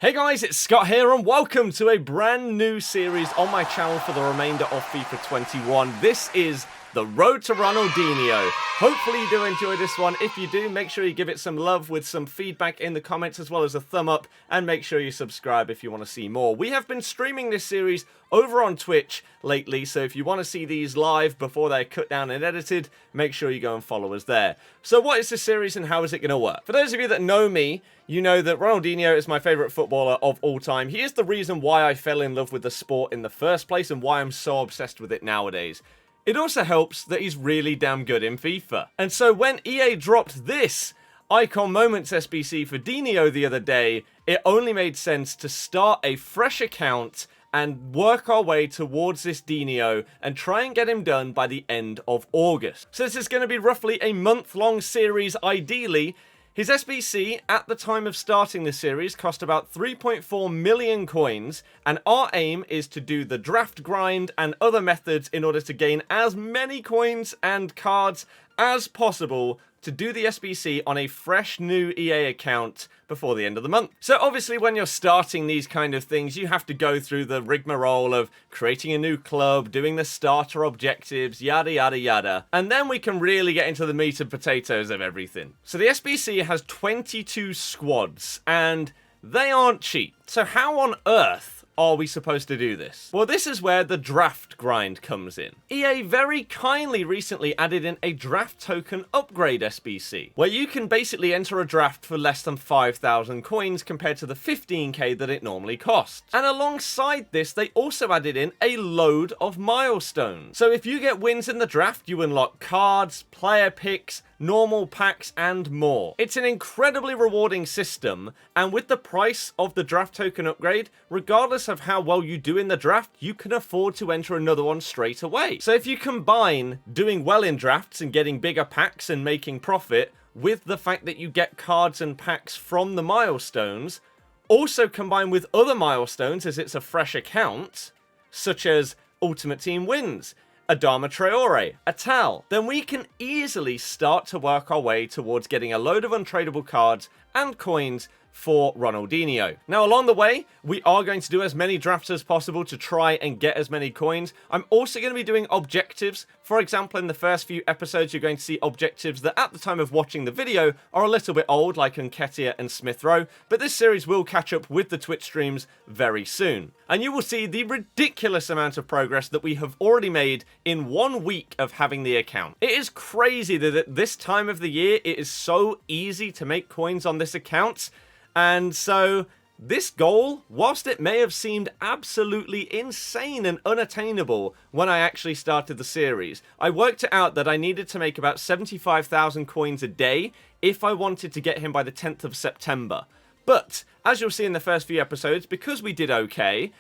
Hey guys, it's Scott here and welcome to a brand new series on my channel for the remainder of FIFA 21. This is the Road to Ronaldinho. Hopefully you do enjoy this one. If you do, make sure you give it some love with some feedback in the comments as well as a thumb up, and make sure you subscribe if you want to see more. We have been streaming this series over on Twitch lately, so if you want to see these live before they're cut down and edited, make sure you go and follow us there. So what is this series and how is it going to work? For those of you that know me, you know that Ronaldinho is my favourite footballer of all time. He is the reason why I fell in love with the sport in the first place and why I'm so obsessed with it nowadays. It also helps that he's really damn good in FIFA. And so when EA dropped this Icon Moments SBC for Dinho the other day, it only made sense to start a fresh account and work our way towards this Dinho and try and get him done by the end of August. So this is going to be roughly a month-long series ideally. His SBC, at the time of starting the series, cost about 3.4 million coins, and our aim is to do the draft grind and other methods in order to gain as many coins and cards as possible to do the SBC on a fresh new EA account before the end of the month. So obviously when you're starting these kind of things, you have to go through the rigmarole of creating a new club, doing the starter objectives, yada yada yada, and then we can really get into the meat and potatoes of everything. So the SBC has 22 squads, and they aren't cheap. So how on earth are we supposed to do this? Well, this is where the draft grind comes in. EA very kindly recently added in a draft token upgrade SBC, where you can basically enter a draft for less than 5,000 coins compared to the 15k that it normally costs. And alongside this, they also added in a load of milestones. So if you get wins in the draft, you unlock cards, player picks, normal packs, and more. It's an incredibly rewarding system, and with the price of the draft token upgrade, regardless of how well you do in the draft, you can afford to enter another one straight away. So if you combine doing well in drafts and getting bigger packs and making profit with the fact that you get cards and packs from the milestones, also combined with other milestones as it's a fresh account, such as Ultimate Team Wins, Adama Traore, Atal, then we can easily start to work our way towards getting a load of untradeable cards and coins for Ronaldinho. Now along the way, we are going to do as many drafts as possible to try and get as many coins. I'm also going to be doing objectives. For example, in the first few episodes, you're going to see objectives that at the time of watching the video are a little bit old, like Nketiah and Smith Rowe, but this series will catch up with the Twitch streams very soon. And you will see the ridiculous amount of progress that we have already made in 1 week of having the account. It is crazy that at this time of the year, it is so easy to make coins on this account. And so this goal, whilst it may have seemed absolutely insane and unattainable when I actually started the series, I worked it out that I needed to make about 75,000 coins a day if I wanted to get him by the 10th of September. But, as you'll see in the first few episodes, because we did okay,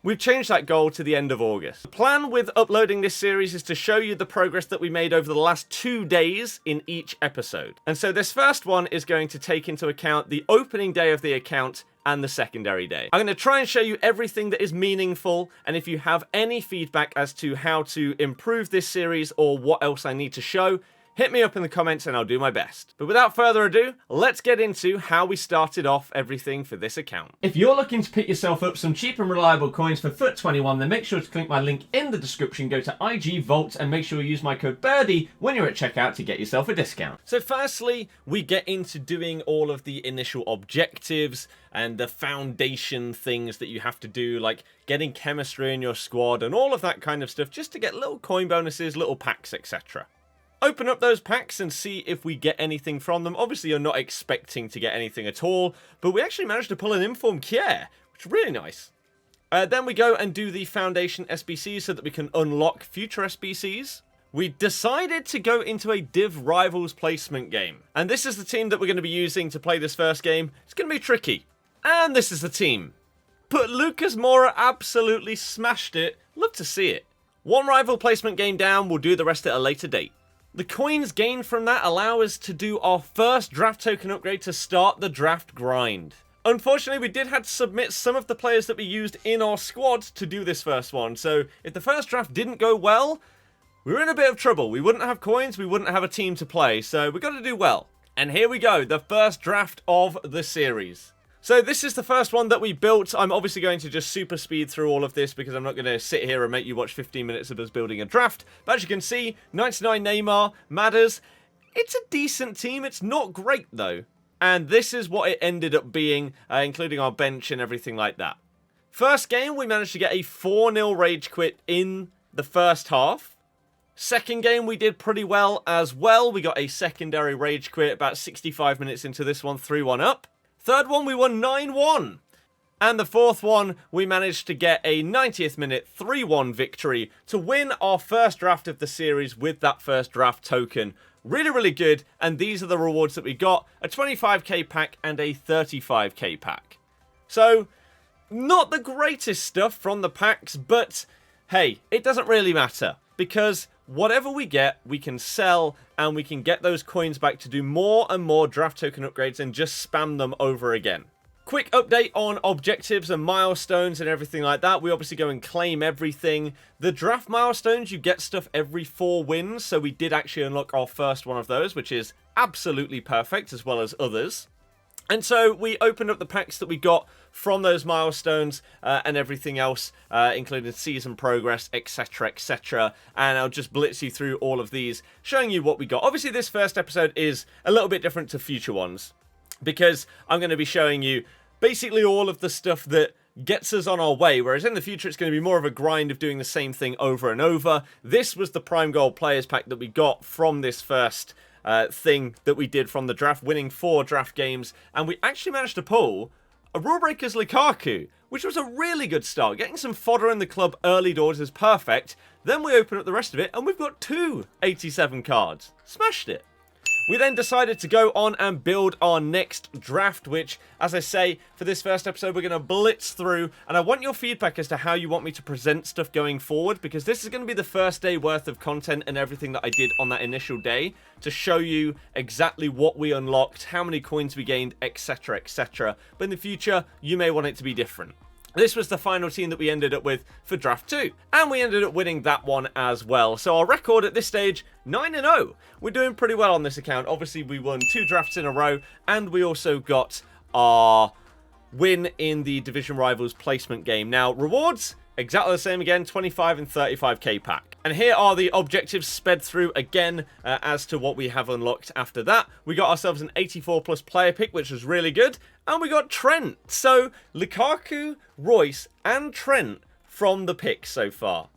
we've changed that goal to the end of August. The plan with uploading this series is to show you the progress that we made over the last 2 days in each episode. And so this first one is going to take into account the opening day of the account and the secondary day. I'm going to try and show you everything that is meaningful, and if you have any feedback as to how to improve this series or what else I need to show, hit me up in the comments and I'll do my best. But without further ado, let's get into how we started off everything for this account. If you're looking to pick yourself up some cheap and reliable coins for FUT 21, then make sure to click my link in the description, go to IG Vault, and make sure you use my code Birdie when you're at checkout to get yourself a discount. So firstly, we get into doing all of the initial objectives and the foundation things that you have to do, like getting chemistry in your squad and all of that kind of stuff, just to get little coin bonuses, little packs, etc. Open up those packs and see if we get anything from them. Obviously, you're not expecting to get anything at all, but we actually managed to pull an Informed Kier, which is really nice. Then we go and do the Foundation SBCs so that we can unlock future SBCs. We decided to go into a Div Rivals placement game. And this is the team that we're going to be using to play this first game. It's going to be tricky. And this is the team. But Lucas Moura absolutely smashed it. Love to see it. One rival placement game down, we'll do the rest at a later date. The coins gained from that allow us to do our first draft token upgrade to start the draft grind. Unfortunately, we did have to submit some of the players that we used in our squad to do this first one. So if the first draft didn't go well, we were in a bit of trouble. We wouldn't have coins, we wouldn't have a team to play. So we got to do well. And here we go, the first draft of the series. So this is the first one that we built. I'm obviously going to just super speed through all of this because I'm not going to sit here and make you watch 15 minutes of us building a draft. But as you can see, 99 Neymar, Madders. It's a decent team. It's not great though. And this is what it ended up being, including our bench and everything like that. First game, we managed to get a 4-0 rage quit in the first half. Second game, we did pretty well as well. We got a secondary rage quit about 65 minutes into this one, 3-1 up. Third one, we won 9-1. And the fourth one, we managed to get a 90th minute 3-1 victory to win our first draft of the series with that first draft token. Really, really good. And these are the rewards that we got. A 25k pack and a 35k pack. So, not the greatest stuff from the packs, but hey, it doesn't really matter. Because whatever we get, we can sell and we can get those coins back to do more and more draft token upgrades and just spam them over again. Quick update on objectives and milestones and everything like that. We obviously go and claim everything. The draft milestones, you get stuff every 4 wins. So we did actually unlock our first one of those, which is absolutely perfect, as well as others. And so we opened up the packs that we got from those milestones and everything else, including season progress, etc, etc. And I'll just blitz you through all of these, showing you what we got. Obviously, this first episode is a little bit different to future ones, because I'm going to be showing you basically all of the stuff that gets us on our way, whereas in the future it's going to be more of a grind of doing the same thing over and over. This was the Prime Gold Players Pack that we got from this first thing that we did from the draft, winning 4 draft games, and we actually managed to pull a Rule Breakers Lukaku, which was a really good start. Getting some fodder in the club early doors is perfect. Then we open up the rest of it, and we've got 2 87 cards. Smashed it. We then decided to go on and build our next draft, which, as I say, for this first episode, we're going to blitz through. And I want your feedback as to how you want me to present stuff going forward, because this is going to be the first day worth of content and everything that I did on that initial day to show you exactly what we unlocked, how many coins we gained, etc, etc. But in the future, you may want it to be different. This was the final team that we ended up with for Draft 2, and we ended up winning that one as well. So our record at this stage, 9-0. We're doing pretty well on this account. Obviously, we won 2 drafts in a row, and we also got our win in the Division Rivals placement game. Now, rewards, exactly the same again, 25 and 35k pack. And here are the objectives sped through again as to what we have unlocked after that. We got ourselves an 84 plus player pick, which was really good. And we got Trent. So, Lukaku, Royce, and Trent from the picks so far.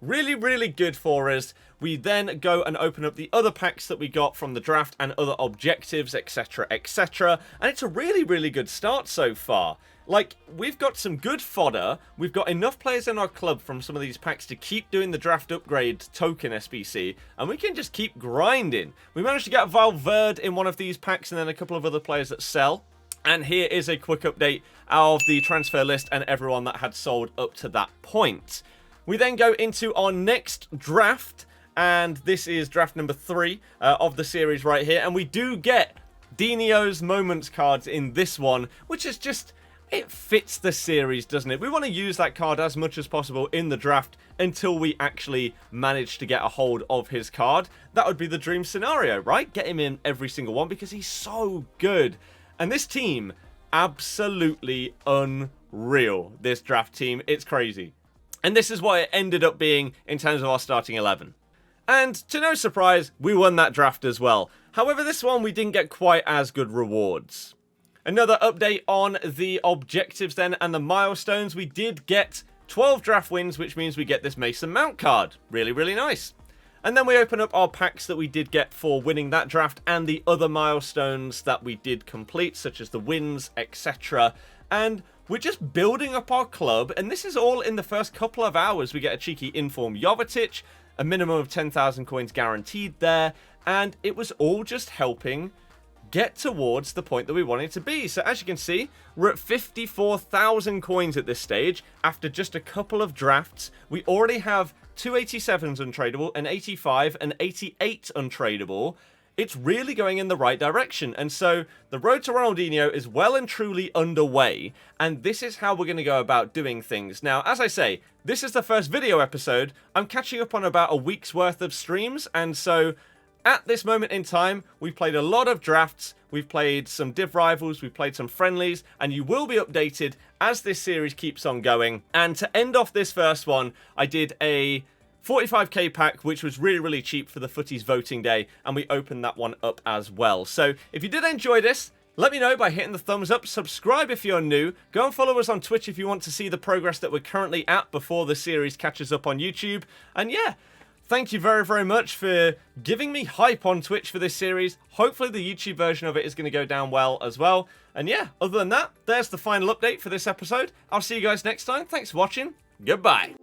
Really, really good for us. We then go and open up the other packs that we got from the draft and other objectives, etc, etc. And it's a really, really good start so far. Like, we've got some good fodder. We've got enough players in our club from some of these packs to keep doing the draft upgrade token SBC. And we can just keep grinding. We managed to get Valverde in one of these packs and then a couple of other players that sell. And here is a quick update of the transfer list and everyone that had sold up to that point. We then go into our next draft. And this is draft number 3 of the series right here. And we do get Dinho's Moments cards in this one, which is just... it fits the series, doesn't it? We want to use that card as much as possible in the draft until we actually manage to get a hold of his card. That would be the dream scenario, right? Get him in every single one because he's so good. And this team, absolutely unreal. This draft team, it's crazy. And this is what it ended up being in terms of our starting 11. And to no surprise, we won that draft as well. However, this one we didn't get quite as good rewards. Another update on the objectives then and the milestones. We did get 12 draft wins, which means we get this Mason Mount card. Really, really nice. And then we open up our packs that we did get for winning that draft and the other milestones that we did complete, such as the wins, etc. And we're just building up our club, and this is all in the first couple of hours. We get a cheeky inform Jovetic, a minimum of 10,000 coins guaranteed there, and it was all just helping get towards the point that we wanted to be. So as you can see, we're at 54,000 coins at this stage. After just a couple of drafts, we already have 2 87s untradeable, an 85, and 88 untradeable. It's really going in the right direction. And so the road to Ronaldinho is well and truly underway. And this is how we're going to go about doing things. Now, as I say, this is the first video episode. I'm catching up on about a week's worth of streams. And so At this moment in time, we've played a lot of drafts, we've played some div rivals, we've played some friendlies, and you will be updated as this series keeps on going. And to end off this first one, I did a 45k pack, which was really, really cheap for the Footies voting day, and we opened that one up as well. So if you did enjoy this, let me know by hitting the thumbs up, subscribe if you're new, go and follow us on Twitch if you want to see the progress that we're currently at before the series catches up on YouTube. And yeah, thank you very, very much for giving me hype on Twitch for this series. Hopefully the YouTube version of it is going to go down well as well. And yeah, other than that, there's the final update for this episode. I'll see you guys next time. Thanks for watching. Goodbye.